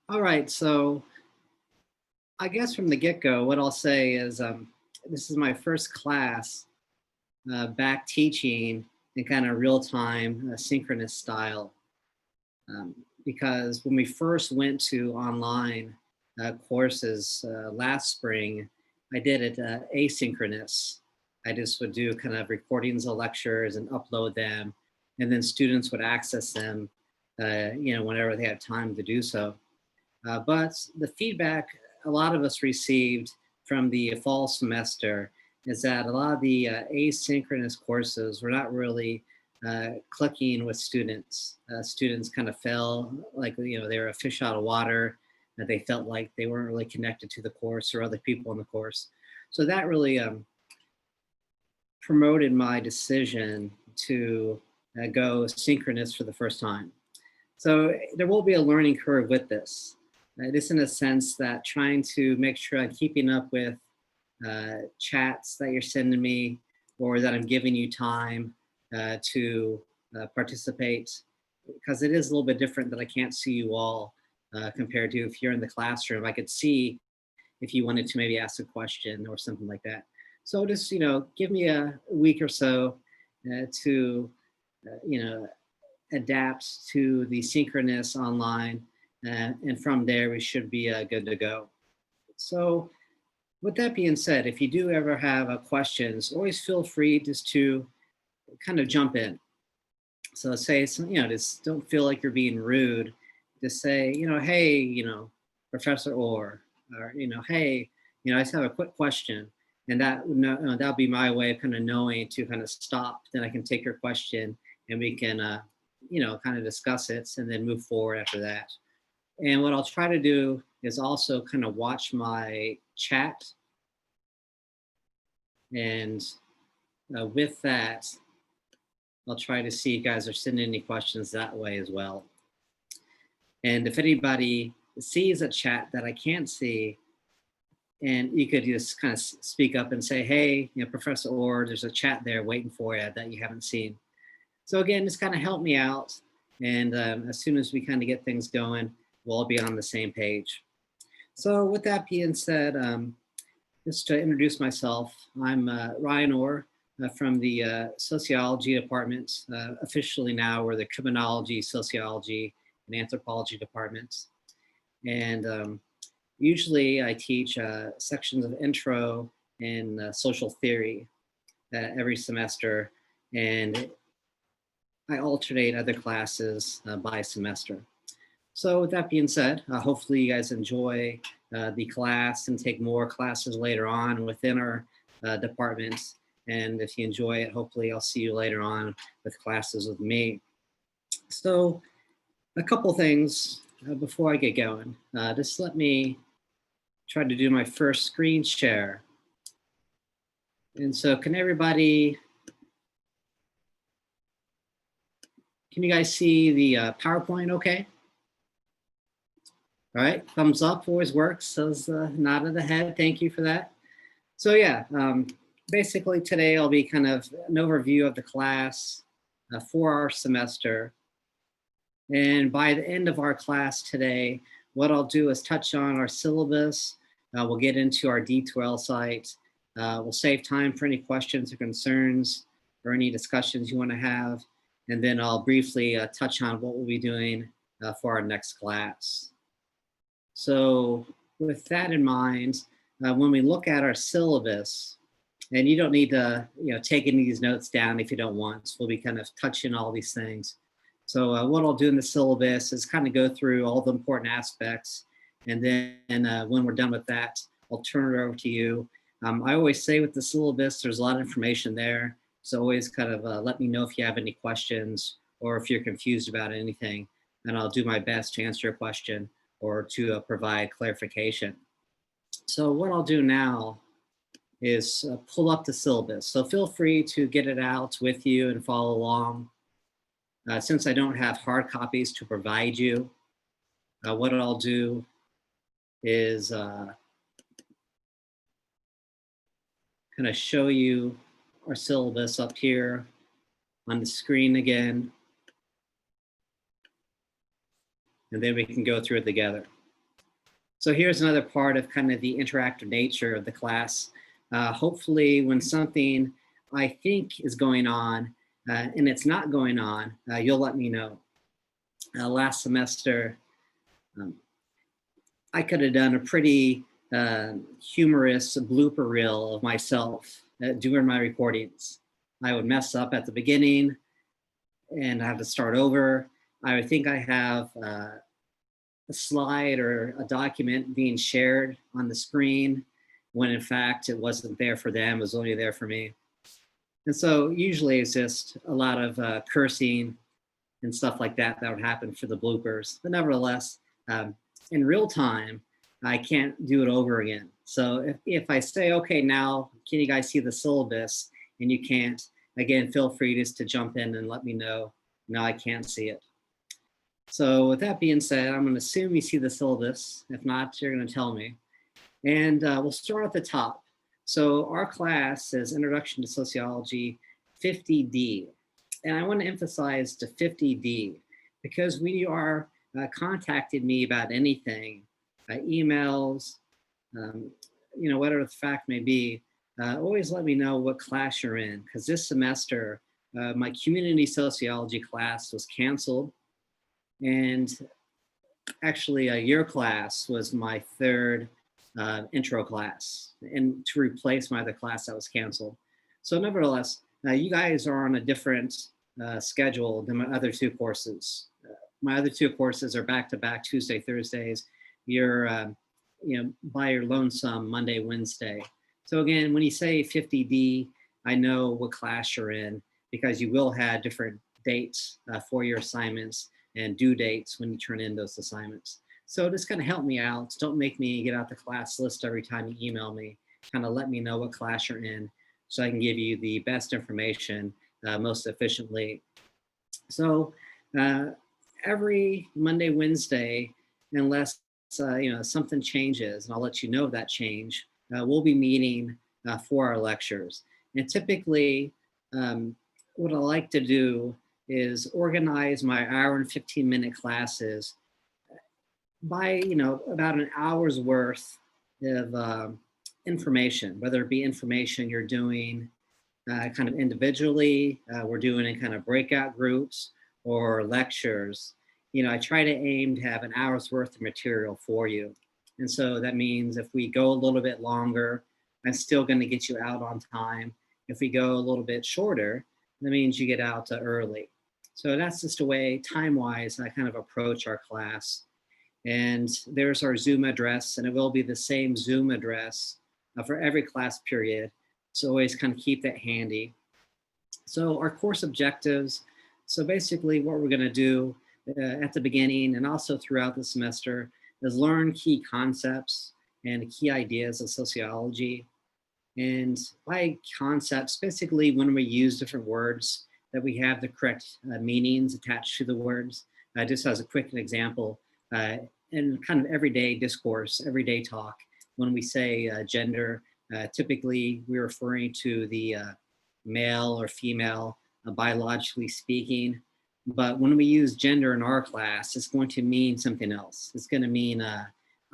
All right, so I guess from the get-go, what I'll say is this is my first class back teaching in kind of real-time, synchronous style. Um, because when we first went to online courses last spring, I did it asynchronous. I just would do kind of recordings of lectures and upload them, and then students would access them, whenever they had time to do so. But the feedback a lot of us received from the fall semester is that a lot of the asynchronous courses were not really clicking with students. Students kind of felt like they were a fish out of water, that they felt like they weren't really connected to the course or other people in the course. So that really promoted my decision to go synchronous for the first time. So there will be a learning curve with this. Just in a sense that trying to make sure I'm keeping up with chats that you're sending me or that I'm giving you time to participate, because it is a little bit different that I can't see you all compared to if you're in the classroom. I could see if you wanted to maybe ask a question or something like that. So just, give me a week or so to, adapt to the synchronous online. And from there, we should be good to go. So with that being said, if you do ever have questions, always feel free just to kind of jump in. So say, just don't feel like you're being rude. Just say, hey, Professor or, hey, I just have a quick question. And that'll be my way of kind of knowing to kind of stop. Then I can take your question and we can, kind of discuss it and then move forward after that. And what I'll try to do is also kind of watch my chat. And with that, I'll try to see if you guys are sending any questions that way as well. And if anybody sees a chat that I can't see, and you could just kind of speak up and say, hey, Professor Orr, there's a chat there waiting for you that you haven't seen. So again, just kind of help me out. And as soon as we kind of get things going, we'll all be on the same page. So with that being said, just to introduce myself, I'm Ryan Orr from the Sociology Department. Officially now, we're the Criminology, Sociology, and Anthropology departments. And usually I teach sections of intro and social theory every semester, and I alternate other classes by semester. So with that being said, hopefully you guys enjoy the class and take more classes later on within our departments. And if you enjoy it, hopefully I'll see you later on with classes with me. So a couple things before I get going. Just let me try to do my first screen share. And so can you guys see the PowerPoint okay? All right, thumbs up always works. Says nod of the head. Thank you for that. So yeah, basically today I'll be kind of an overview of the class for our semester. And by the end of our class today, what I'll do is touch on our syllabus. We'll get into our D2L site. We'll save time for any questions or concerns or any discussions you want to have. And then I'll briefly touch on what we'll be doing for our next class. So with that in mind, when we look at our syllabus, and you don't need to take any of these notes down if you don't want, so we'll be kind of touching all these things. So what I'll do in the syllabus is kind of go through all the important aspects, and then when we're done with that, I'll turn it over to you. I always say with the syllabus, there's a lot of information there, so always kind of let me know if you have any questions or if you're confused about anything, and I'll do my best to answer your question or to provide clarification. So what I'll do now is pull up the syllabus. So feel free to get it out with you and follow along. Since I don't have hard copies to provide you, what I'll do is kind of show you our syllabus up here on the screen again. And then we can go through it together. So here's another part of kind of the interactive nature of the class. Hopefully when something I think is going on and it's not going on, you'll let me know. Last semester, um, I could have done a pretty humorous blooper reel of myself doing my recordings. I would mess up at the beginning and I have to start over. I would think I have a slide or a document being shared on the screen when in fact it wasn't there for them, it was only there for me. And so usually it's just a lot of cursing and stuff like that that would happen for the bloopers. But nevertheless, in real time, I can't do it over again. So if I say, okay, now can you guys see the syllabus and you can't, again, feel free just to jump in and let me know. No, I can't see it. So with that being said, I'm going to assume you see the syllabus. If not, you're going to tell me. And we'll start at the top. So our class is Introduction to Sociology 50D. And I want to emphasize the 50D because when you are contacting me about anything, emails, whatever the fact may be, always let me know what class you're in. Because this semester, my community sociology class was canceled. And actually, your class was my third intro class, and to replace my other class that was canceled. So nevertheless, you guys are on a different schedule than my other two courses. My other two courses are back-to-back Tuesday, Thursdays. You're, by your lonesome Monday, Wednesday. So again, when you say 50D, I know what class you're in because you will have different dates for your assignments and due dates when you turn in those assignments. So just kind of help me out. Don't make me get out the class list every time you email me. Kind of let me know what class you're in so I can give you the best information most efficiently. So every Monday, Wednesday, unless something changes, and I'll let you know of that change, we'll be meeting for our lectures. And typically, what I like to do is organize my hour and 15-minute classes by about an hour's worth of information, whether it be information you're doing kind of individually, we're doing in kind of breakout groups or lectures. I try to aim to have an hour's worth of material for you. And so that means if we go a little bit longer, I'm still going to get you out on time. If we go a little bit shorter, that means you get out early. So that's just a way, time-wise, I kind of approach our class. And there's our Zoom address, and it will be the same Zoom address for every class period. So always kind of keep that handy. So our course objectives. So basically what we're going to do at the beginning and also throughout the semester is learn key concepts and key ideas of sociology. And by concepts, basically when we use different words, that we have the correct meanings attached to the words. Just as a quick example, in kind of everyday discourse, everyday talk, when we say gender, typically we're referring to the male or female, biologically speaking. But when we use gender in our class, it's going to mean something else. It's going to mean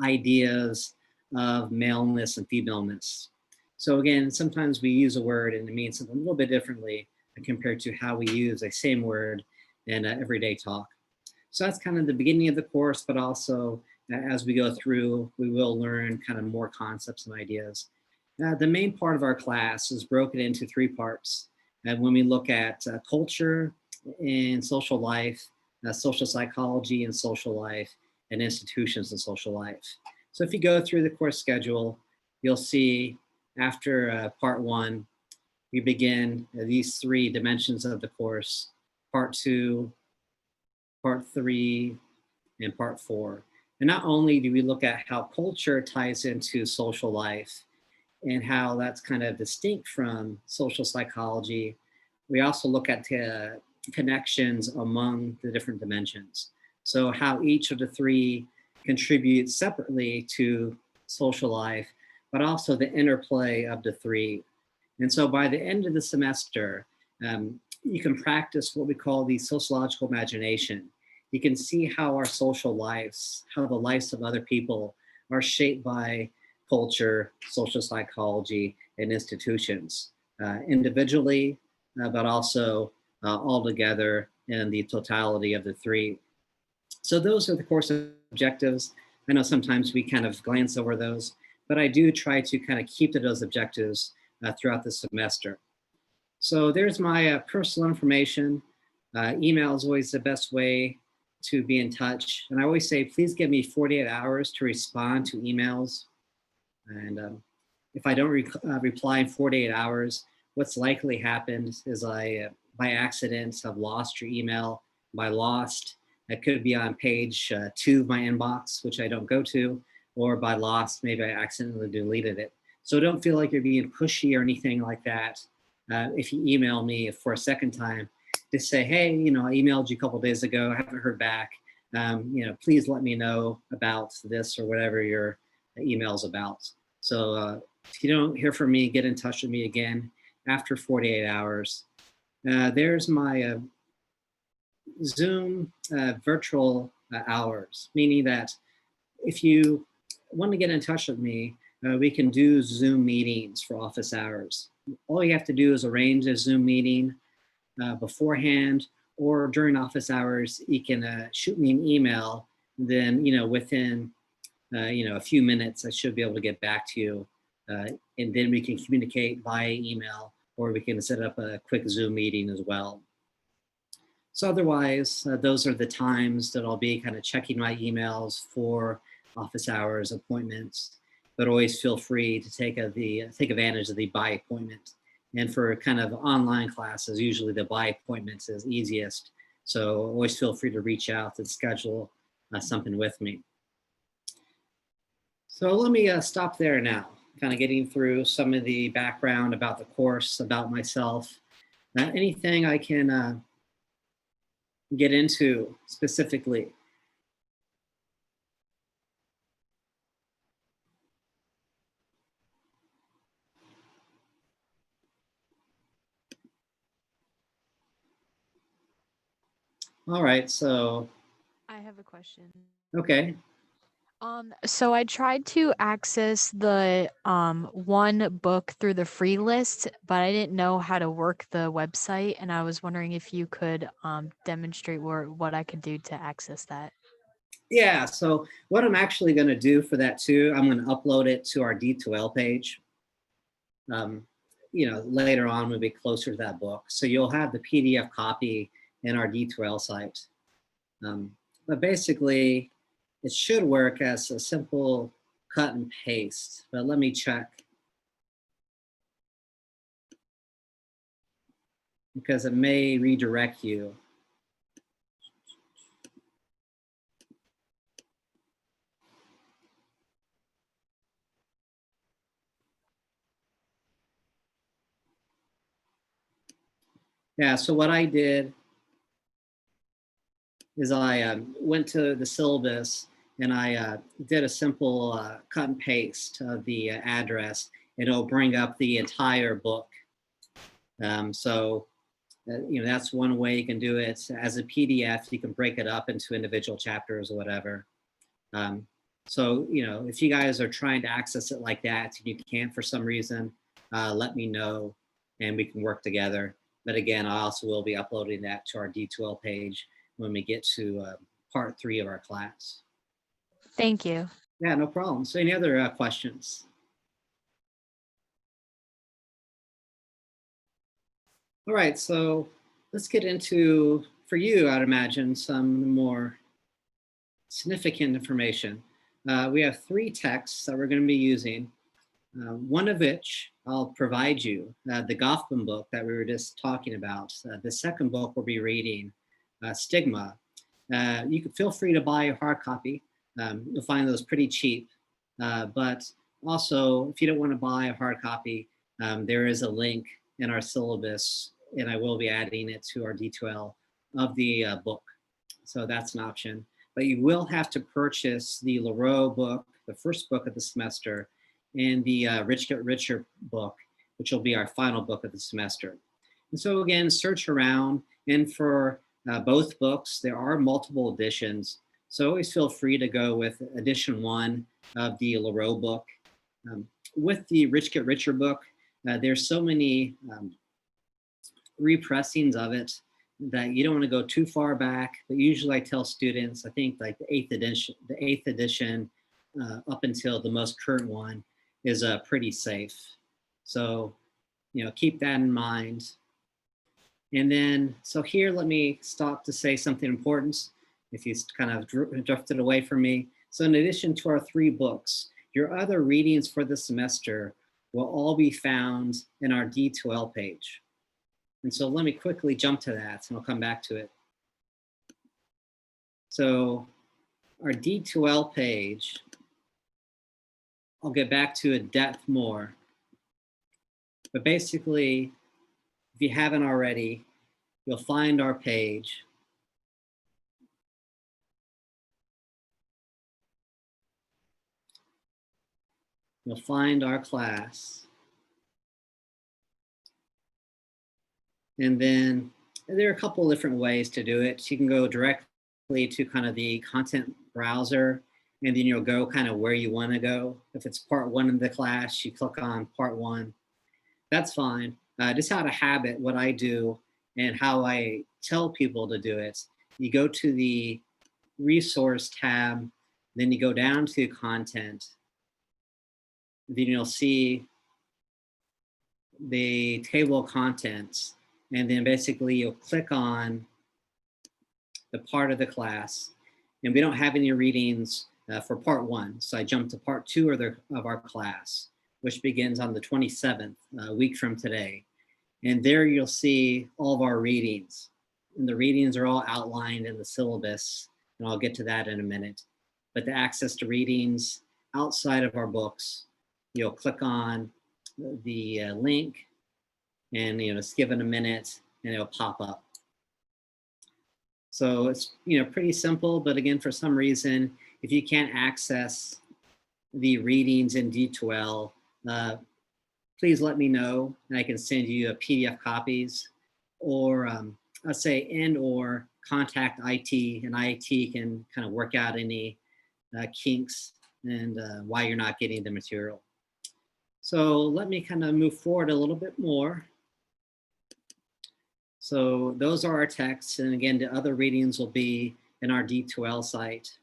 ideas of maleness and femaleness. So again, sometimes we use a word and it means something a little bit differently compared to how we use a same word in everyday talk. So that's kind of the beginning of the course, but also as we go through, we will learn kind of more concepts and ideas. The main part of our class is broken into three parts. When we look at culture and social life, social psychology and social life, and institutions and social life. So if you go through the course schedule, you'll see after part one, we begin these three dimensions of the course, part two, part three, and part four. And not only do we look at how culture ties into social life and how that's kind of distinct from social psychology, we also look at connections among the different dimensions. So how each of the three contributes separately to social life, but also the interplay of the three. And so by the end of the semester, you can practice what we call the sociological imagination. You can see how our social lives, how the lives of other people are shaped by culture, social psychology, and institutions, individually, but also all together in the totality of the three. So those are the course objectives. I know sometimes we kind of glance over those, but I do try to kind of keep to those objectives throughout the semester. So there's my personal information. Email is always the best way to be in touch. And I always say, please give me 48 hours to respond to emails. And if I don't reply in 48 hours, what's likely happened is I, by accident, have lost your email. By lost, it could be on page 2 of my inbox, which I don't go to, or by lost, maybe I accidentally deleted it. So don't feel like you're being pushy or anything like that. If you email me for a second time, just say, hey, you know, I emailed you a couple days ago, I haven't heard back. You know, please let me know about this or whatever your email's about. So if you don't hear from me, get in touch with me again after 48 hours. There's my Zoom virtual hours, meaning that if you want to get in touch with me, we can do Zoom meetings for office hours. All you have to do is arrange a Zoom meeting beforehand, or during office hours, you can shoot me an email. Then, you know, within you know, a few minutes, I should be able to get back to you, and then we can communicate via email, or we can set up a quick Zoom meeting as well. So otherwise, those are the times that I'll be kind of checking my emails for office hours, appointments, but always feel free to take advantage of the by appointment. And for kind of online classes, usually the by appointments is easiest. So always feel free to reach out and schedule something with me. So let me stop there now, kind of getting through some of the background about the course, about myself. Anything I can get into specifically? All right, so, I have a question. okay. So I tried to access the one book through the free list, but I didn't know how to work the website, and I was wondering if you could demonstrate what I could do to access that. Yeah, so what I'm actually gonna do for that too, I'm gonna upload it to our D2L page. Um, you know, later on we'll be closer to that book. So you'll have the PDF copy in our D2L site. But basically, it should work as a simple cut and paste, but let me check, because it may redirect you. Yeah, so what I did is I went to the syllabus and I did a simple cut and paste of the address, and it'll bring up the entire book. So, you know, that's one way you can do it. As a PDF, you can break it up into individual chapters or whatever. Um, so, you know, if you guys are trying to access it like that and you can't for some reason, let me know and we can work together. But again, I also will be uploading that to our D2L page when we get to part 3 of our class. Thank you. Yeah, no problem. So any other questions? All right, so let's get into, for you, I'd imagine, some more significant information. We have 3 texts that we're going to be using, one of which I'll provide you, the Goffman book that we were just talking about. The second book we'll be reading, Stigma. You can feel free to buy a hard copy. You'll find those pretty cheap. But also, if you don't want to buy a hard copy, there is a link in our syllabus, and I will be adding it to our D2L of the book. So that's an option. But you will have to purchase the Laroe book, the first book of the semester, and the Rich Get Richer book, which will be our final book of the semester. And so again, search around, and for both books, there are multiple editions. So always feel free to go with edition one of the Laroe book. With the Rich Get Richer book, there's so many repressings of it that you don't want to go too far back. But usually I tell students, I think like the eighth edition up until the most current one is pretty safe. So, keep that in mind. And then, so here, let me stop to say something important if you kind of drifted away from me. So in addition to our 3 books, your other readings for the semester will all be found in our D2L page. And so let me quickly jump to that and I'll come back to it. So our D2L page, I'll get back to in depth more. But basically, if you haven't already, you'll find our page. You'll find our class. And then there are a couple of different ways to do it. You can go directly to kind of the content browser, and then you'll go kind of where you want to go. If it's part 1 of the class, you click on part 1. That's fine. Just out of habit, what I do and how I tell people to do it, you go to the resource tab, then you go down to content. Then you'll see the table of contents, and then basically you'll click on the part of the class. And we don't have any readings for part 1. So I jumped to part 2 of our class, which begins on the 27th, a week from today. And there you'll see all of our readings. And the readings are all outlined in the syllabus, and I'll get to that in a minute. But the access to readings outside of our books, you'll click on the link, and just give it a minute and it'll pop up. So it's pretty simple, but again, for some reason, if you can't access the readings in D2L, please let me know and I can send you a PDF copies, or or contact IT, and IT can kind of work out any kinks and why you're not getting the material. So let me kind of move forward a little bit more. So those are our texts. And again, the other readings will be in our D2L site.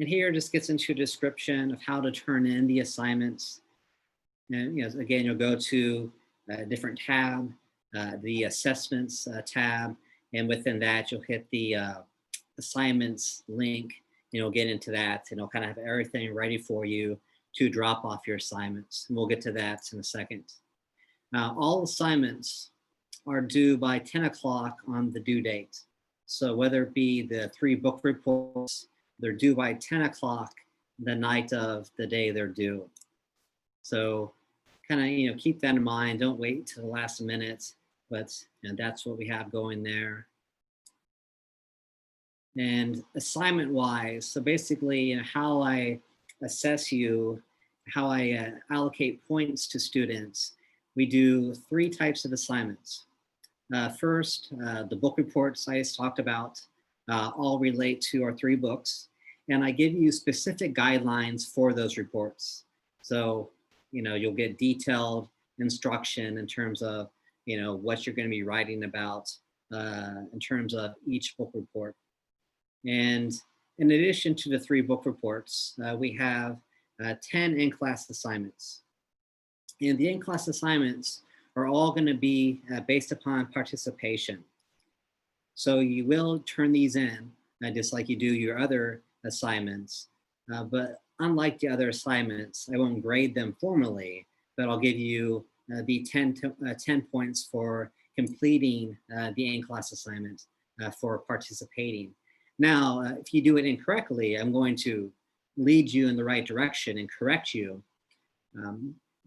And here just gets into a description of how to turn in the assignments. And again, you'll go to a different tab, the assessments tab. And within that, you'll hit the assignments link. You'll get into that, and it'll kind of have everything ready for you to drop off your assignments. And we'll get to that in a second. All assignments are due by 10 o'clock on the due date. So whether it be the 3 book reports, they're due by 10 o'clock the night of the day they're due. So kind of keep that in mind. Don't wait till the last minute, but that's what we have going there. And assignment wise, so basically how I assess you, how I allocate points to students, we do 3 types of assignments. First, the book reports I just talked about all relate to our 3 books, and I give you specific guidelines for those reports. So, you'll get detailed instruction in terms of, what you're going to be writing about in terms of each book report. And in addition to the 3 book reports, we have 10 in-class assignments. And the in-class assignments are all going to be based upon participation. So you will turn these in just like you do your other assignments. But unlike the other assignments, I won't grade them formally, but I'll give you the 10 points for completing the in-class assignment for participating. Now, if you do it incorrectly, I'm going to lead you in the right direction and correct you.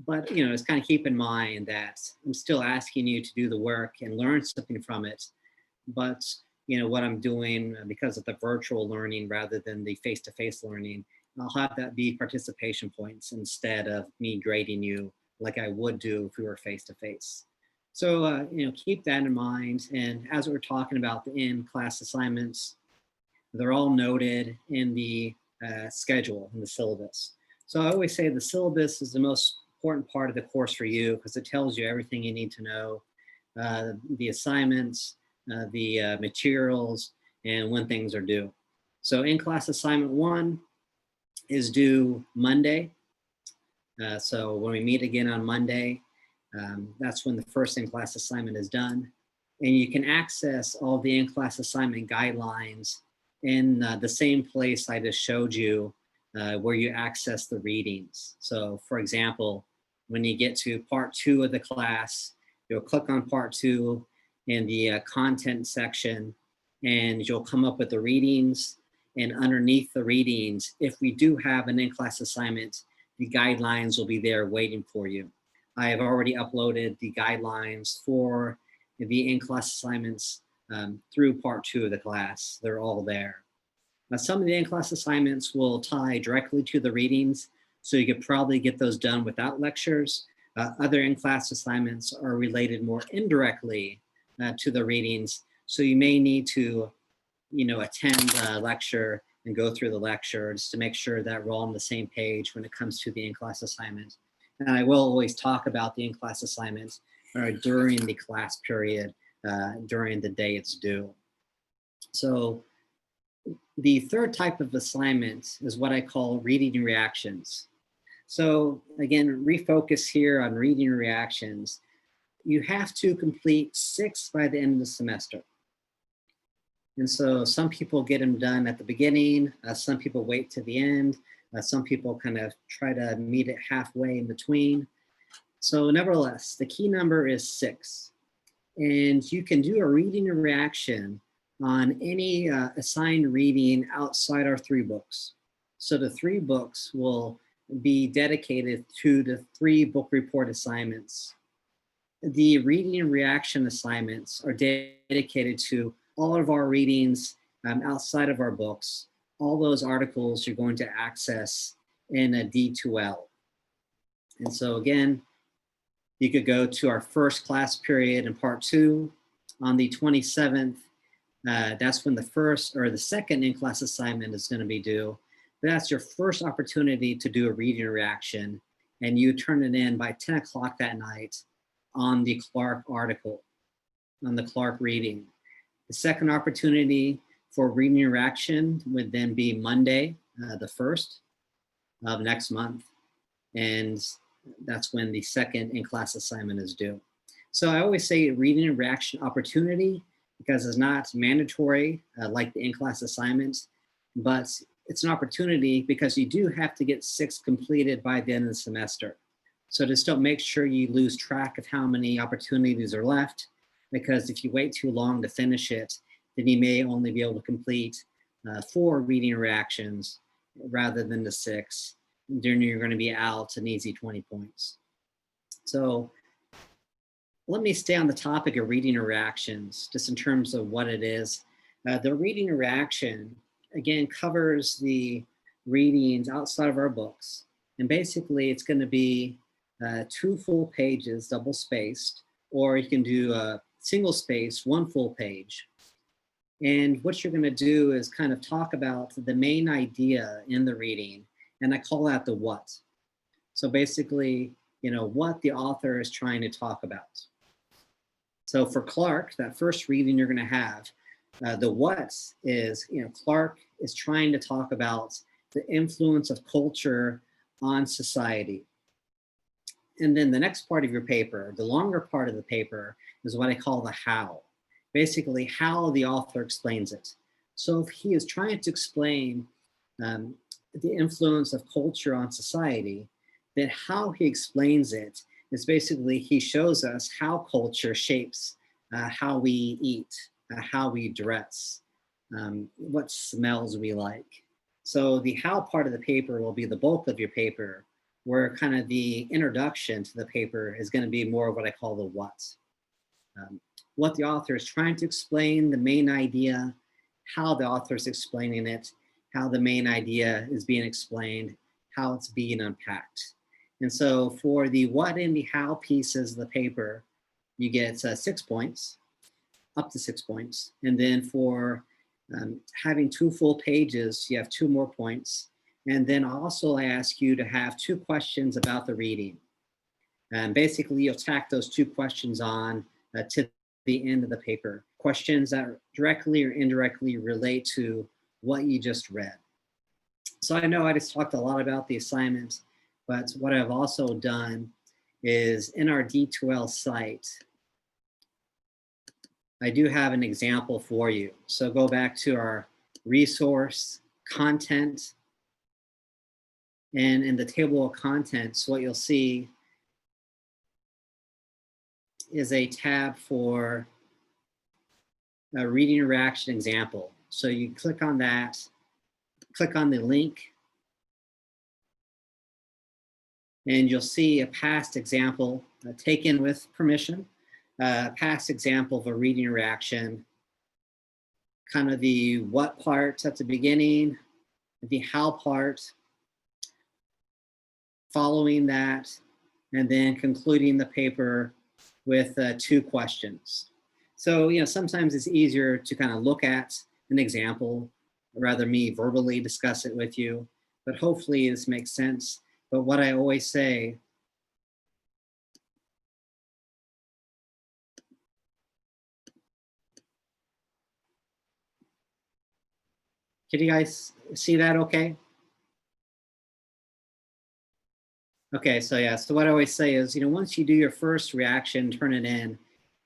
But just kind of keep in mind that I'm still asking you to do the work and learn something from it. But what I'm doing, because of the virtual learning rather than the face-to-face learning, I'll have that be participation points instead of me grading you like I would do if we were face-to-face. So keep that in mind. And as we're talking about the in-class assignments, They're all noted in the schedule, in the syllabus. So I always say the syllabus is the most important part of the course for you because it tells you everything you need to know, the assignments, the materials, and when things are due. So in-class assignment 1 is due Monday. So when we meet again on Monday, that's when the first in-class assignment is done. And you can access all the in-class assignment guidelines in the same place I just showed you, where you access the readings. So for example, when you get to part 2 of the class, you'll click on part 2 in the content section, and you'll come up with the readings. And underneath the readings, if we do have an in-class assignment, the guidelines will be there waiting for you. I have already uploaded the guidelines for the in-class assignments through part 2 of the class. They're all there. Now, some of the in-class assignments will tie directly to the readings, so you could probably get those done without lectures. Other in-class assignments are related more indirectly to the readings, so you may need to attend a lecture and go through the lecture just to make sure that we're all on the same page when it comes to the in-class assignment. And I will always talk about the in-class assignment during the class period, during the day it's due. So the third type of assignment is what I call reading reactions. So again, refocus here on reading reactions. You have to complete 6 by the end of the semester. And so some people get them done at the beginning, some people wait to the end, some people kind of try to meet it halfway in between. So nevertheless, the key number is 6. And you can do a reading and reaction on any assigned reading outside our 3 books. So the 3 books will be dedicated to the 3 book report assignments. The reading and reaction assignments are dedicated to all of our readings outside of our books. All those articles you're going to access in a D2L. And so again, you could go to our first class period in part 2 on the 27th. That's when the first or the second in-class assignment is going to be due. That's your first opportunity to do a reading reaction, and you turn it in by 10 o'clock that night on the Clark article, on the Clark reading. The second opportunity for reading reaction would then be Monday, the 1st of next month. And that's when the second in-class assignment is due. So I always say reading and reaction opportunity because it's not mandatory like the in-class assignments, but it's an opportunity because you do have to get 6 completed by the end of the semester. So just don't make sure you lose track of how many opportunities are left, because if you wait too long to finish it, then you may only be able to complete 4 reading reactions rather than the 6. Then you're going to be out an easy 20 points. So let me stay on the topic of reading reactions, just in terms of what it is. The reading reaction, again, covers the readings outside of our books. And basically, it's going to be 2 full pages, double spaced, or you can do a single space, 1 full page. And what you're going to do is kind of talk about the main idea in the reading, and I call that the what. So basically, what the author is trying to talk about. So for Clark, that first reading you're going to have, the what is, Clark is trying to talk about the influence of culture on society. And then the next part of your paper, the longer part of the paper, is what I call the how. Basically, how the author explains it. So if he is trying to explain the influence of culture on society, then how he explains it is basically he shows us how culture shapes how we eat, how we dress, what smells we like. So the how part of the paper will be the bulk of your paper, where kind of the introduction to the paper is going to be more of what I call the what the author is trying to explain, the main idea, how the author is explaining it, how the main idea is being explained, how it's being unpacked. And so for the what and the how pieces of the paper, you get 6 points, up to 6 points. And then for Having 2 full pages, you have 2 more points. And then also I ask you to have 2 questions about the reading. And basically you'll tack those 2 questions on to the end of the paper. Questions that directly or indirectly relate to what you just read. So I know I just talked a lot about the assignment, but what I've also done is in our D2L site, I do have an example for you. So go back to our resource content, and in the table of contents, what you'll see is a tab for a reading reaction example. So you click on that, click on the link, and you'll see a past example taken with permission, past example of a reading reaction, kind of the what part at the beginning, the how part, following that, and then concluding the paper with 2 questions. So, sometimes it's easier to kind of look at an example, rather me verbally discuss it with you, but hopefully this makes sense. But what I always say, can you guys see that okay? Okay, so yeah, so what I always say is, once you do your first reaction, turn it in,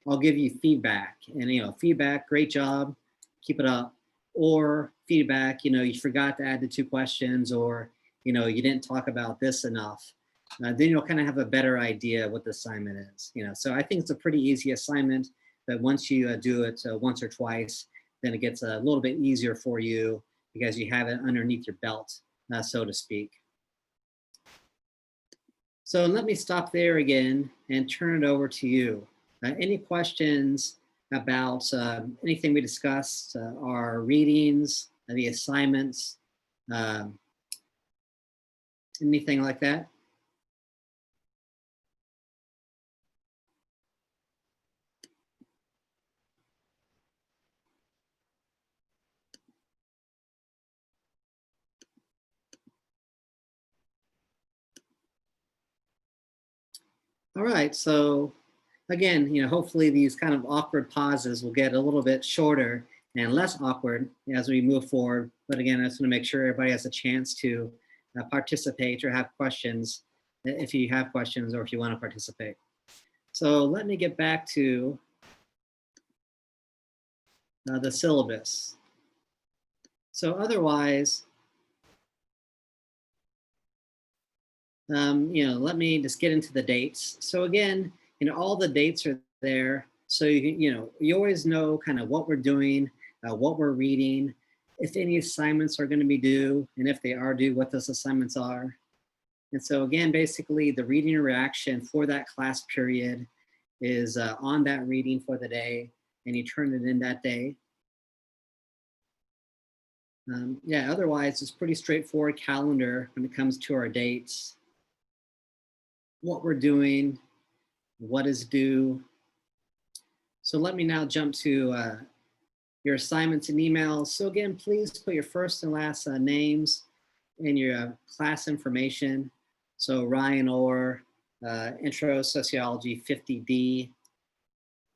I'll give you feedback. And, feedback, great job, keep it up. Or feedback, you forgot to add the 2 questions, or, you didn't talk about this enough. Then you'll kind of have a better idea what the assignment is. So I think it's a pretty easy assignment, but once you do it once or twice, then it gets a little bit easier for you because you have it underneath your belt, so to speak. So let me stop there again and turn it over to you. Any questions about anything we discussed, our readings, the assignments, anything like that? All right, so again, hopefully these kind of awkward pauses will get a little bit shorter and less awkward as we move forward. But again, I just want to make sure everybody has a chance to participate or have questions, if you have questions or if you want to participate. So let me get back to the syllabus. So otherwise, let me just get into the dates. So again, all the dates are there. So, you always know kind of what we're doing, what we're reading, if any assignments are going to be due, and if they are due, what those assignments are. And so again, basically the reading reaction for that class period is on that reading for the day, and you turn it in that day. Yeah, otherwise it's pretty straightforward calendar when it comes to our dates, what we're doing, what is due. So let me now jump to your assignments and emails. So again, please put your first and last names and your class information. So Ryan Orr, Intro Sociology 50D.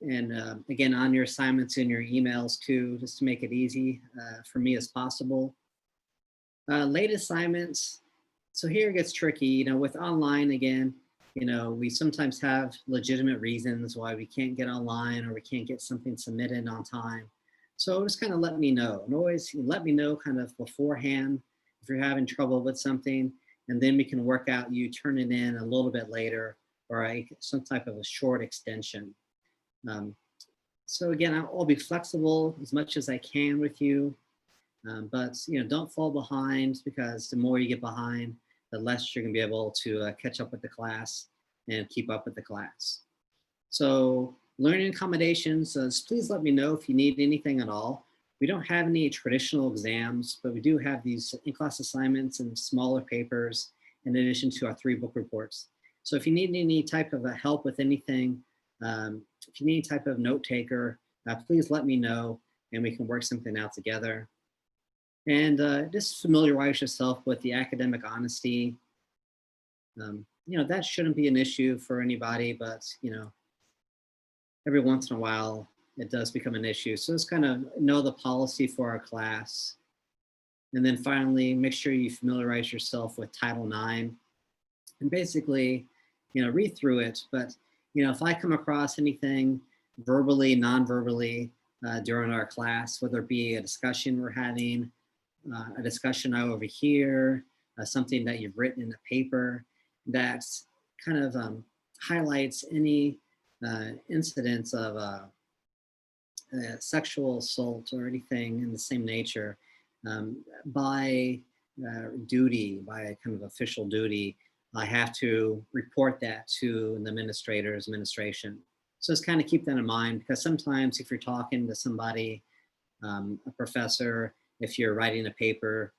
And again, on your assignments in your emails too, just to make it easy for me as possible. Late assignments. So here it gets tricky, with online again, we sometimes have legitimate reasons why we can't get online or we can't get something submitted on time. So just kind of let me know, and always let me know kind of beforehand if you're having trouble with something, and then we can work out you turn it in a little bit later or some type of a short extension. So again, I'll be flexible as much as I can with you, but don't fall behind, because the more you get behind, the less you're gonna be able to catch up with the class and keep up with the class. So learning accommodations, please let me know if you need anything at all. We don't have any traditional exams, but we do have these in-class assignments and smaller papers in addition to our 3 book reports. So if you need any type of help with anything, if you need any type of note taker, please let me know, and we can work something out together. And just familiarize yourself with the academic honesty. That shouldn't be an issue for anybody, but every once in a while it does become an issue. So just kind of know the policy for our class. And then finally, make sure you familiarize yourself with Title IX and basically, read through it. But, if I come across anything verbally, non-verbally during our class, whether it be a discussion we're having, a discussion I overhear, something that you've written in a paper that kind of highlights any incidents of sexual assault or anything in the same nature, by duty, by kind of official duty, I have to report that to the administration. So just kind of keep that in mind, because sometimes if you're talking to somebody, a professor, if you're writing a paper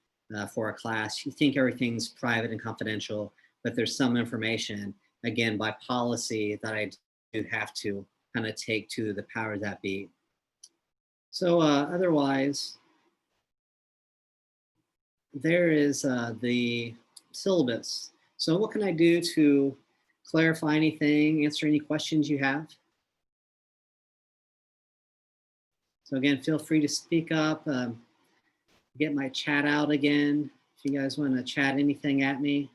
for a class, you think everything's private and confidential, but there's some information, again, by policy that I do have to kind of take to the powers that be. So otherwise, there is the syllabus. So what can I do to clarify anything, answer any questions you have? So again, feel free to speak up, get my chat out again. If you guys want to chat anything at me.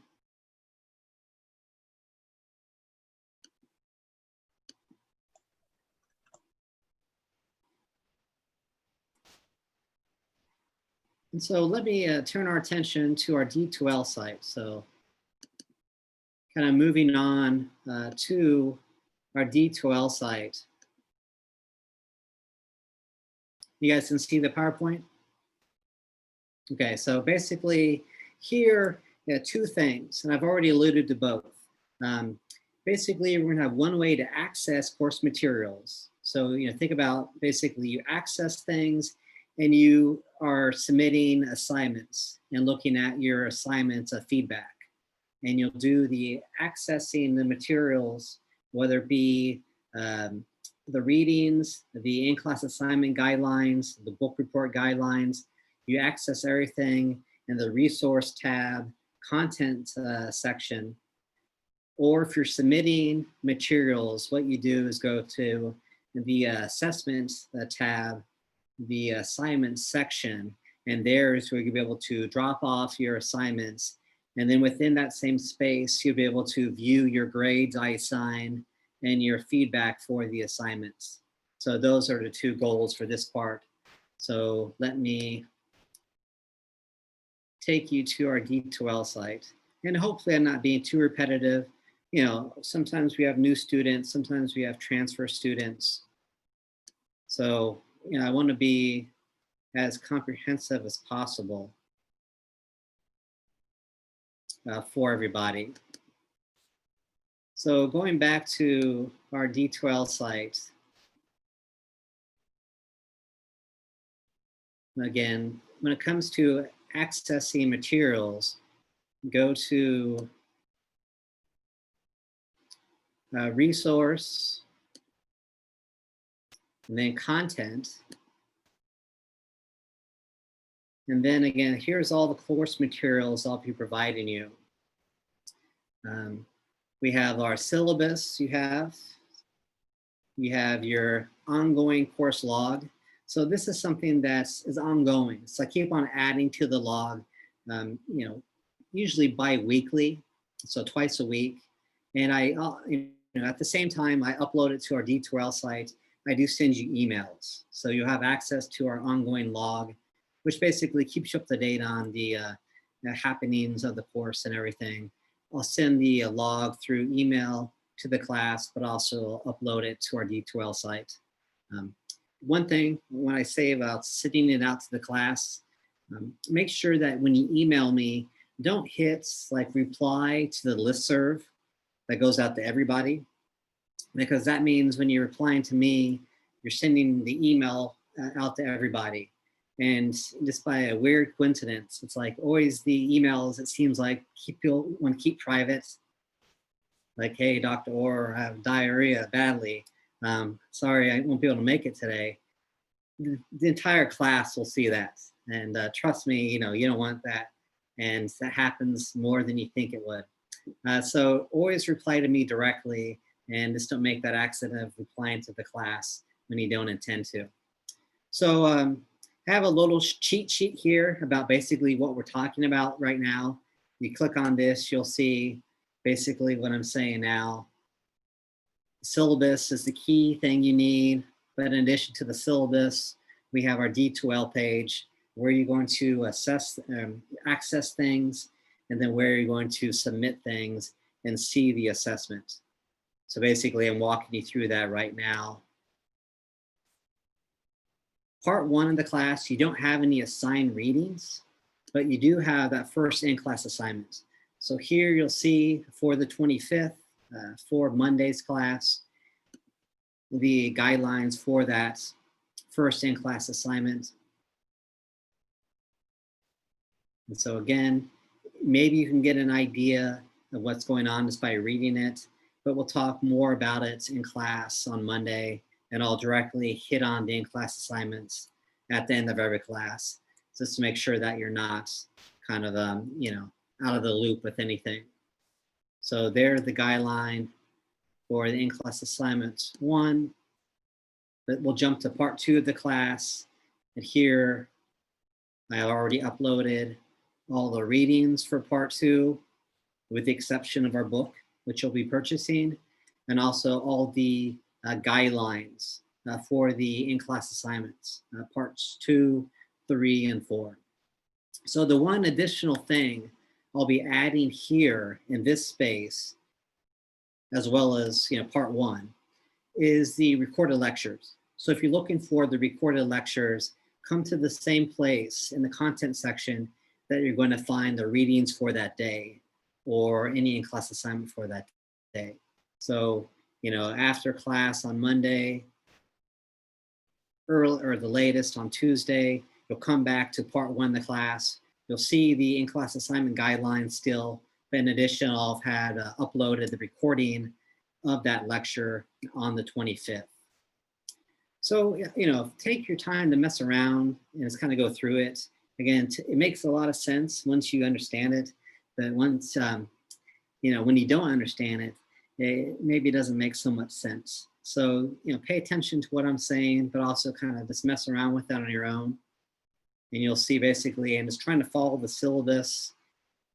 And so let me turn our attention to our D2L site. So kind of moving on to our D2L site. You guys can see the PowerPoint? Okay, so basically here, two things, and I've already alluded to both. Basically, we're gonna have one way to access course materials. So, think about basically you access things and you are submitting assignments and looking at your assignments of feedback. And you'll do the accessing the materials, whether it be the readings, the in-class assignment guidelines, the book report guidelines. You access everything in the resource tab, content section. Or if you're submitting materials, what you do is go to the assessments tab, the assignments section, and there's where you'll be able to drop off your assignments. And then within that same space, you'll be able to view your grades I assign and your feedback for the assignments. So those are the two goals for this part. So let me take you to our D2L site. And hopefully I'm not being too repetitive. Sometimes we have new students, sometimes we have transfer students. So, I want to be as comprehensive as possible for everybody. So going back to our D2L site, again, when it comes to accessing materials, go to resource, and then content. And then again, here's all the course materials I'll be providing you. We have our syllabus you have your ongoing course log. So this is something that is ongoing. So I keep on adding to the log, usually bi-weekly, so twice a week. And at the same time, I upload it to our D2L site. I do send you emails. So you'll have access to our ongoing log, which basically keeps you up to date on the happenings of the course and everything. I'll send the log through email to the class, but also upload it to our D2L site. One thing when I say about sending it out to the class, make sure that when you email me, don't hit like reply to the listserv that goes out to everybody, because that means when you're replying to me, you're sending the email out to everybody. And just by a weird coincidence, it's like always the emails, it seems like people want to keep private. Like, hey, Dr. Orr, I have diarrhea badly. Sorry, I won't be able to make it today. the entire class will see that. And trust me, you don't want that. And that happens more than you think it would. So always reply to me directly and just don't make that accident of replying to the class when you don't intend to. So I have a little cheat sheet here about basically what we're talking about right now. You click on this, you'll see basically what I'm saying now. Syllabus is the key thing you need, but in addition to the syllabus, we have our D2L page where you're going to access things, and then where you're going to submit things and see the assessment. So basically, I'm walking you through that right now. Part 1 of the class, you don't have any assigned readings, but you do have that first in-class assignment. So here you'll see for the 25th, for Monday's class, the guidelines for that first in-class assignment. And so again, maybe you can get an idea of what's going on just by reading it, but we'll talk more about it in class on Monday, and I'll directly hit on the in-class assignments at the end of every class, just to make sure that you're not kind of, out of the loop with anything. So there's the guideline for the in-class assignments 1, but we'll jump to part 2 of the class. And here I have already uploaded all the readings for part 2, with the exception of our book, which you'll be purchasing, and also all the guidelines for the in-class assignments, parts 2, 3, and 4. So the one additional thing I'll be adding here in this space, as well as part 1, is the recorded lectures. So if you're looking for the recorded lectures, come to the same place in the content section that you're going to find the readings for that day or any in-class assignment for that day. So, after class on Monday, early or the latest on Tuesday, you'll come back to part 1 of the class. You'll see the in-class assignment guidelines still, but in addition, I'll have had uploaded the recording of that lecture on the 25th. So, take your time to mess around and just kind of go through it. Again, it makes a lot of sense once you understand it, but once, when you don't understand it, maybe it doesn't make so much sense. So, pay attention to what I'm saying, but also kind of just mess around with that on your own. And you'll see basically, and just trying to follow the syllabus.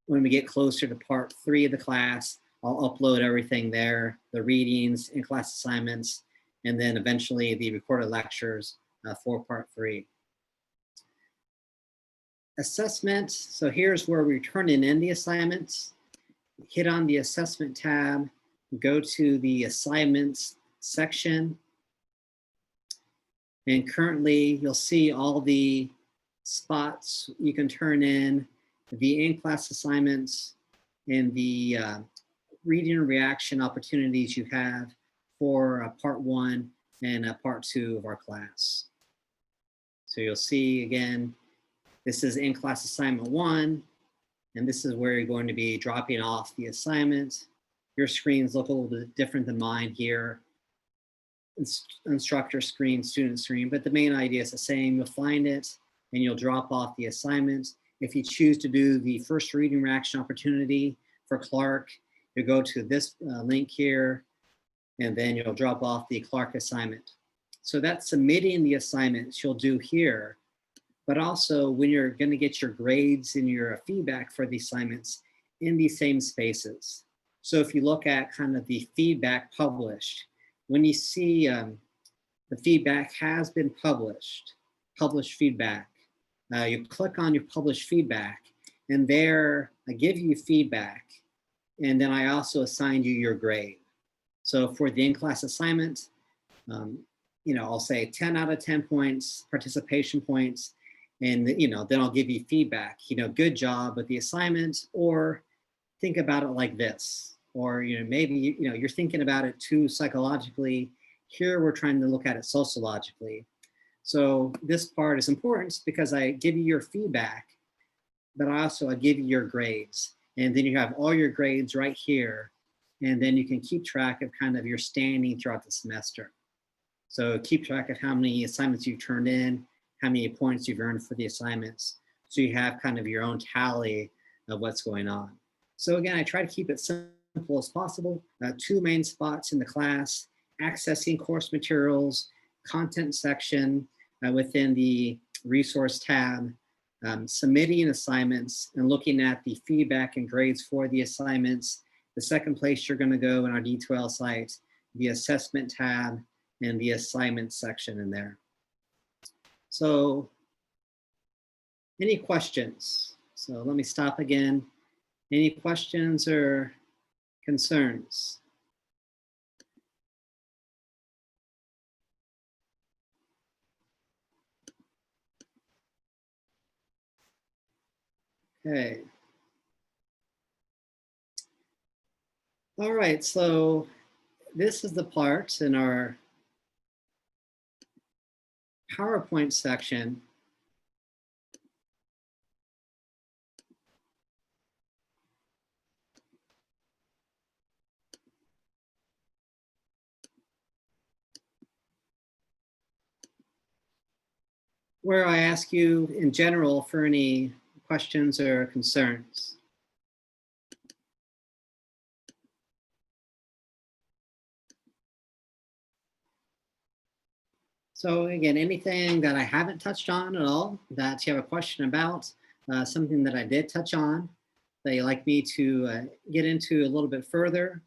When we get closer to part 3 of the class, I'll upload everything there, the readings, in-class assignments, and then eventually the recorded lectures for part 3. Assessment, so here's where we're turning in the assignments. Hit on the assessment tab, go to the assignments section, and currently you'll see all the spots you can turn in, the in-class assignments, and the reading and reaction opportunities you have for part 1 and part 2 of our class. So you'll see again, this is in-class assignment 1, and this is where you're going to be dropping off the assignment. Your screens look a little bit different than mine here. Instructor screen, student screen, but the main idea is the same. You'll find it and you'll drop off the assignment. If you choose to do the first reading reaction opportunity for Clark, you go to this link here, and then you'll drop off the Clark assignment. So that's submitting the assignments you'll do here, but also when you're going to get your grades and your feedback for the assignments in these same spaces. So if you look at kind of the feedback published, when you see the feedback has been published feedback, you click on your published feedback, and there I give you feedback, and then I also assign you your grade. So for the in-class assignment, I'll say 10 out of 10 points, participation points, and then I'll give you feedback, good job with the assignment, or think about it like this, or maybe you're thinking about it too psychologically. Here we're trying to look at it sociologically. So this part is important because I give you your feedback, but I give you your grades, and then you have all your grades right here, and then you can keep track of kind of your standing throughout the semester. So keep track of how many assignments you've turned in, how many points you've earned for the assignments. So you have kind of your own tally of what's going on. So again, I try to keep it simple as possible. 2 main spots in the class: accessing course materials, content section within the resource tab, submitting assignments, and looking at the feedback and grades for the assignments. The second place you're going to go in our D2L site, the assessment tab and the assignment section in there. So any questions? So let me stop again. Any questions or concerns? Okay. All right, so this is the part in our PowerPoint section where I ask you in general for any questions or concerns. So again, anything that I haven't touched on at all that you have a question about, something that I did touch on that you'd like me to get into a little bit further.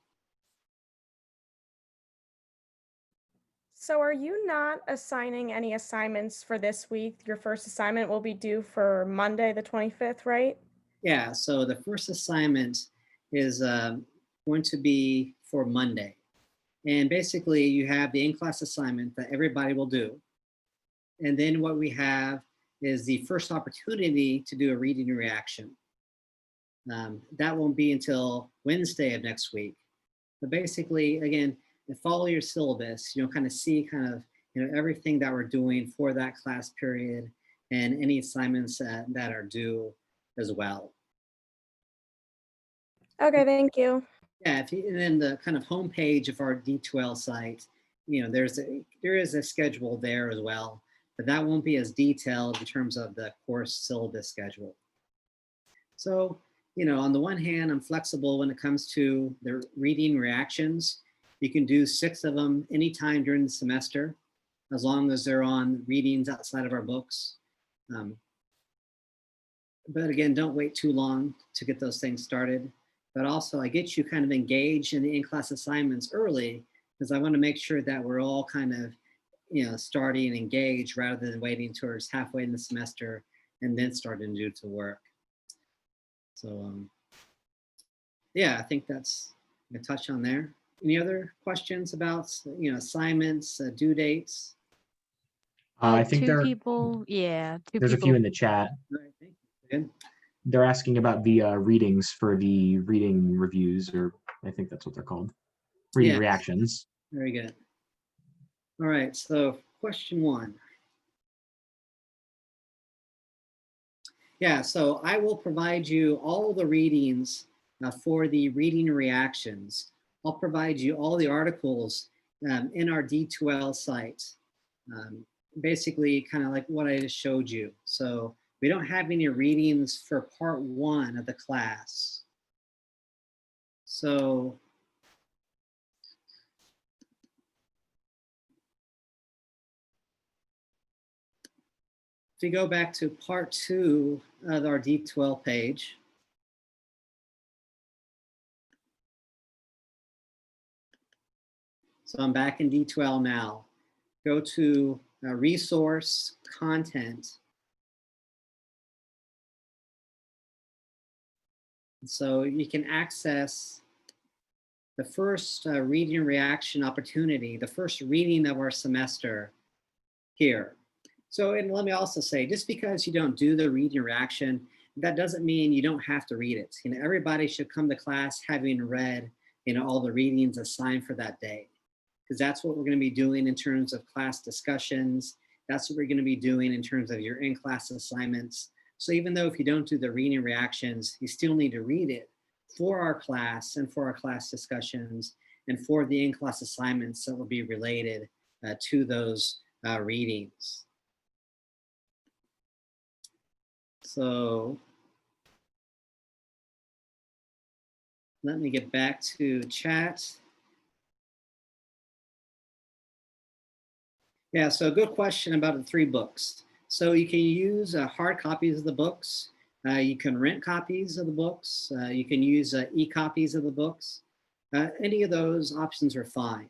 So are you not assigning any assignments for this week? Your first assignment will be due for Monday, the 25th, right? Yeah, so the first assignment is going to be for Monday. And basically you have the in-class assignment that everybody will do. And then what we have is the first opportunity to do a reading reaction. That won't be until Wednesday of next week. But basically, again, follow your syllabus, kind of see kind of, everything that we're doing for that class period and any assignments that are due as well. Okay, thank you. Yeah, and then the kind of homepage of our D2L site, there is a schedule there as well, but that won't be as detailed in terms of the course syllabus schedule. So, on the one hand, I'm flexible when it comes to the reading reactions. You can do 6 of them anytime during the semester, as long as they're on readings outside of our books. But again, don't wait too long to get those things started. But also I get you kind of engaged in the in-class assignments early, because I want to make sure that we're all kind of, starting and engaged rather than waiting towards halfway in the semester and then starting to do the work. So yeah, I think that's a touch on there. Any other questions about, assignments, due dates? I think Two people, there's a few in the chat. All right, thank you. Good. They're asking about the readings for the reading reviews, or I think that's what they're called. Reading Yeah. reactions. Very good. All right, so question 1. Yeah, so I will provide you all the readings for the reading reactions. I'll provide you all the articles in our D2L site. Basically, kind of like what I just showed you. So we don't have any readings for part 1 of the class. So if you go back to part 2 of our D2L page, so I'm back in D2L now. Go to resource content. So you can access the first reading reaction opportunity, the first reading of our semester here. So, and let me also say, just because you don't do the reading reaction, that doesn't mean you don't have to read it. Everybody should come to class having read, all the readings assigned for that day, because that's what we're going to be doing in terms of class discussions. That's what we're going to be doing in terms of your in-class assignments. So even though if you don't do the reading reactions, you still need to read it for our class and for our class discussions and for the in-class assignments that will be related to those readings. So let me get back to chat. Yeah, so good question about the 3 books. So you can use hard copies of the books. You can rent copies of the books. You can use e-copies of the books. Any of those options are fine.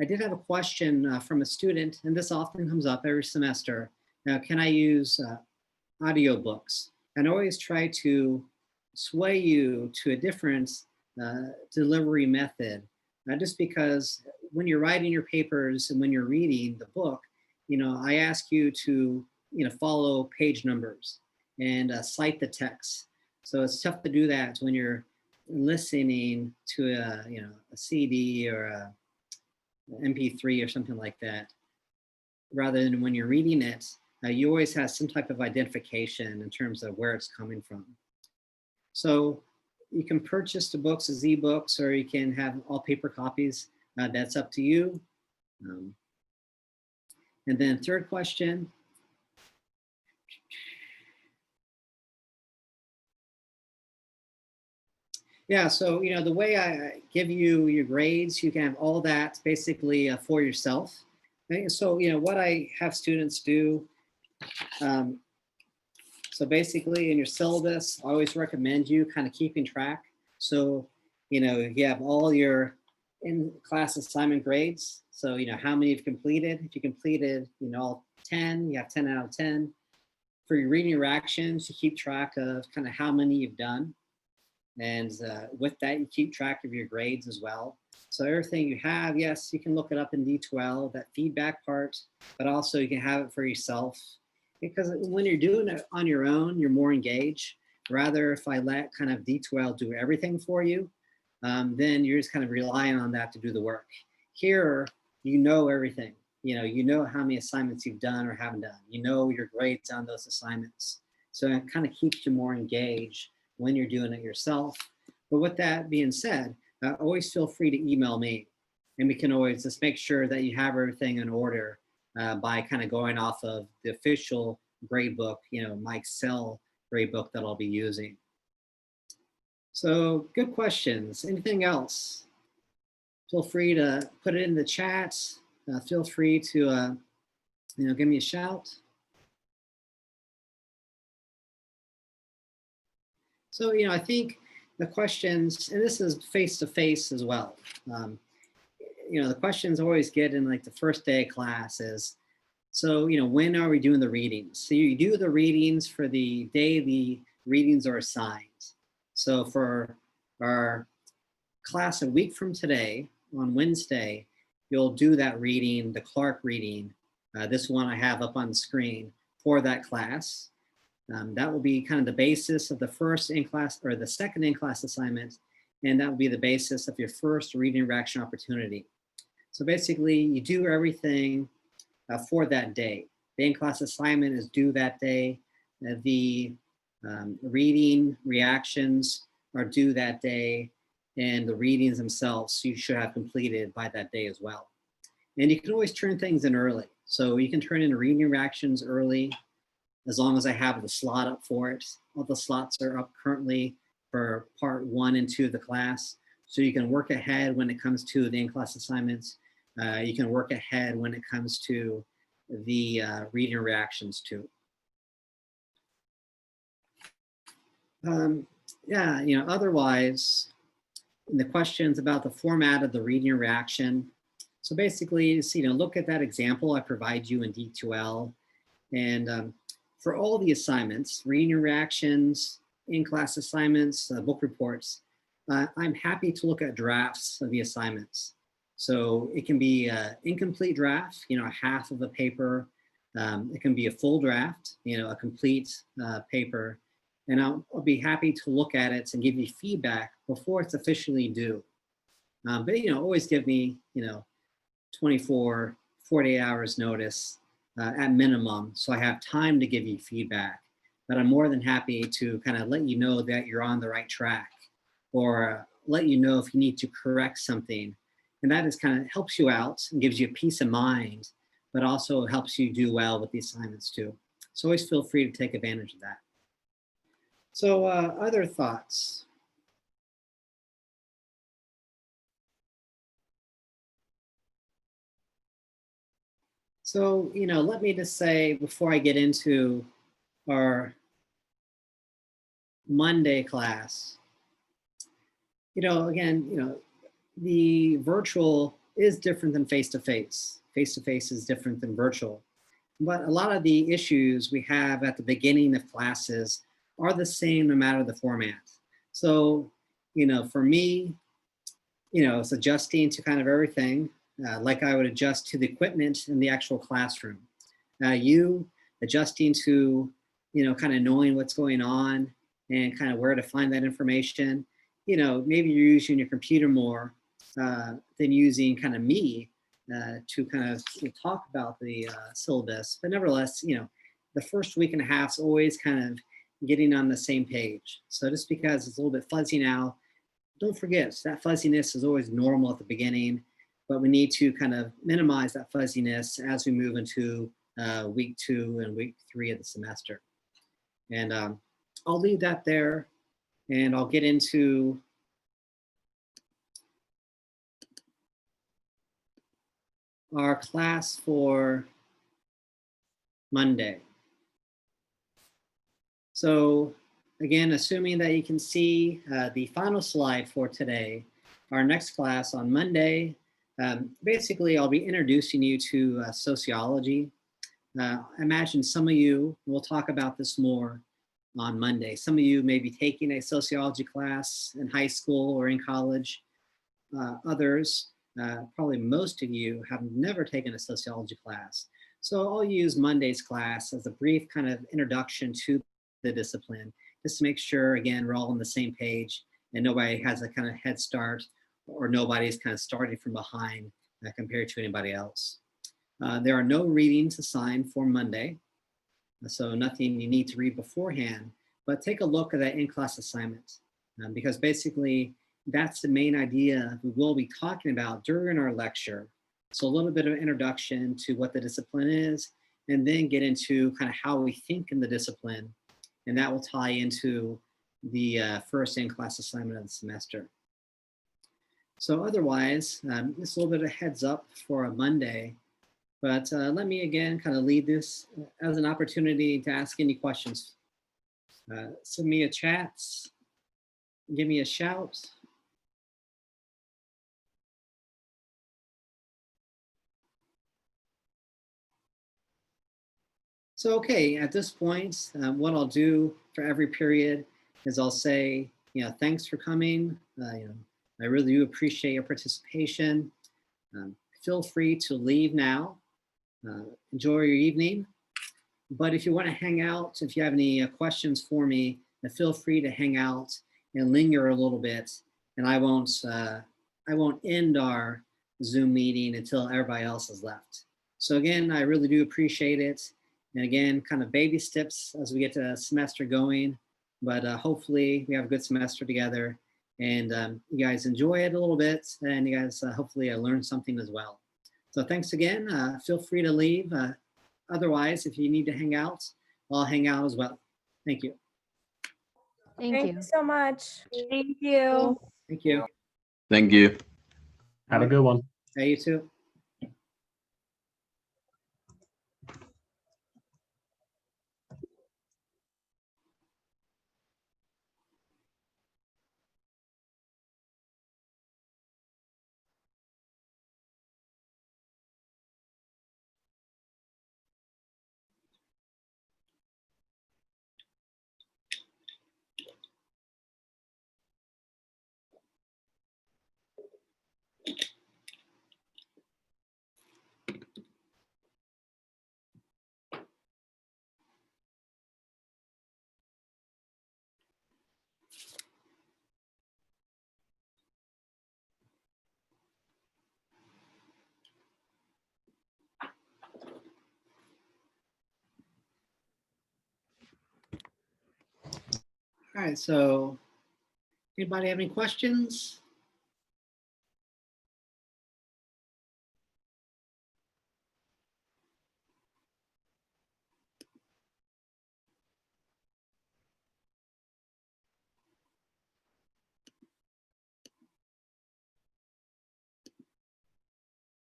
I did have a question from a student, and this often comes up every semester. Now, can I use audiobooks? And I always try to sway you to a different delivery method, just because when you're writing your papers and when you're reading the book, I ask you to, follow page numbers and cite the text. So it's tough to do that when you're listening to a CD or a MP3 or something like that. Rather than when you're reading it, you always have some type of identification in terms of where it's coming from. So you can purchase the books as ebooks, or you can have all paper copies. That's up to you. And then 3rd question. Yeah, so the way I give you your grades, you can have all that basically for yourself. Okay? So what I have students do. So basically in your syllabus, I always recommend you kind of keeping track. So you have all your in-class assignment grades. So how many you've completed. If you completed all 10, you have 10 out of 10. For your reading interactions, you keep track of kind of how many you've done. And with that, you keep track of your grades as well. So everything you have, yes, you can look it up in D12, that feedback part, but also you can have it for yourself. Because when you're doing it on your own, you're more engaged. Rather, if I let kind of D12 do everything for you, then you're just kind of relying on that to do the work. Here, you know everything. You know how many assignments you've done or haven't done. You know your grades on those assignments. So it kind of keeps you more engaged when you're doing it yourself. But with that being said, always feel free to email me, and we can always just make sure that you have everything in order by kind of going off of the official grade book, my Excel grade book that I'll be using. So good questions. Anything else? Feel free to put it in the chat. Feel free to give me a shout. So, I think the questions, and this is face-to-face as well. The questions I always get in like the first day of class is, so, when are we doing the readings? So you do the readings for the day the readings are assigned. So for our class a week from today, on Wednesday, you'll do that reading, the Clark reading, this one I have up on the screen for that class. That will be kind of the basis of the first in-class or the second in-class assignment, and that will be the basis of your first reading interaction opportunity. So basically, you do everything for that day. The in-class assignment is due that day. The reading reactions are due that day, and the readings themselves you should have completed by that day as well. And you can always turn things in early. So you can turn in reading reactions early, as long as I have the slot up for it. All the slots are up currently for part 1 and 2 of the class. So you can work ahead when it comes to the in-class assignments. You can work ahead when it comes to the reading reactions too. Otherwise, the questions about the format of the reading reaction. So basically, look at that example I provide you in D2L. And for all the assignments, reading reactions, in-class assignments, book reports, I'm happy to look at drafts of the assignments. So it can be an incomplete draft, half of a paper. It can be a full draft, a complete paper. And I'll be happy to look at it and give you feedback before it's officially due. But always give me, 24, 48 hours notice at minimum, so I have time to give you feedback. But I'm more than happy to kind of let you know that you're on the right track, or let you know if you need to correct something And that is kind of helps you out and gives you a peace of mind, but also helps you do well with the assignments too. So always feel free to take advantage of that. So other thoughts? So, let me just say before I get into our Monday class, again, the virtual is different than face-to-face. Face-to-face is different than virtual. But a lot of the issues we have at the beginning of classes are the same no matter the format. So, for me, it's adjusting to kind of everything, like I would adjust to the equipment in the actual classroom. You adjusting to, kind of knowing what's going on and kind of where to find that information. Maybe you're using your computer more than using kind of me to kind of talk about the syllabus. But nevertheless, the first week and a half is always kind of getting on the same page. So just because it's a little bit fuzzy now, don't forget that fuzziness is always normal at the beginning, but we need to kind of minimize that fuzziness as we move into week 2 and week 3 of the semester. And I'll leave that there, and I'll get into our class for Monday. So again, assuming that you can see the final slide for today, our next class on Monday, basically I'll be introducing you to sociology. I imagine some of you, we'll talk about this more on Monday. Some of you may be taking a sociology class in high school or in college. Others, probably most of you, have never taken a sociology class. So I'll use Monday's class as a brief kind of introduction to the discipline, just to make sure, again, we're all on the same page and nobody has a kind of head start or nobody's kind of starting from behind compared to anybody else. There are no readings assigned for Monday, so nothing you need to read beforehand, but take a look at that in-class assignment because basically that's the main idea we will be talking about during our lecture. So a little bit of introduction to what the discipline is, and then get into kind of how we think in the discipline, and that will tie into the first in-class assignment of the semester. So otherwise, just a little bit of heads up for a Monday, but let me again kind of leave this as an opportunity to ask any questions. Send me a chat, give me a shout. So, okay, at this point, what I'll do for every period is I'll say, thanks for coming. I really do appreciate your participation. Feel free to leave now. Enjoy your evening. But if you want to hang out, if you have any questions for me, then feel free to hang out and linger a little bit. And I won't end our Zoom meeting until everybody else has left. So again, I really do appreciate it. And again, kind of baby steps as we get the semester going, but hopefully we have a good semester together and you guys enjoy it a little bit and you guys hopefully learn something as well. So thanks again. Feel free to leave. Otherwise, if you need to hang out, I'll hang out as well. Thank you. Thank you. so much. Thank you. Thank you. Thank you. Have a good one. Yeah, you too. All right, so anybody have any questions?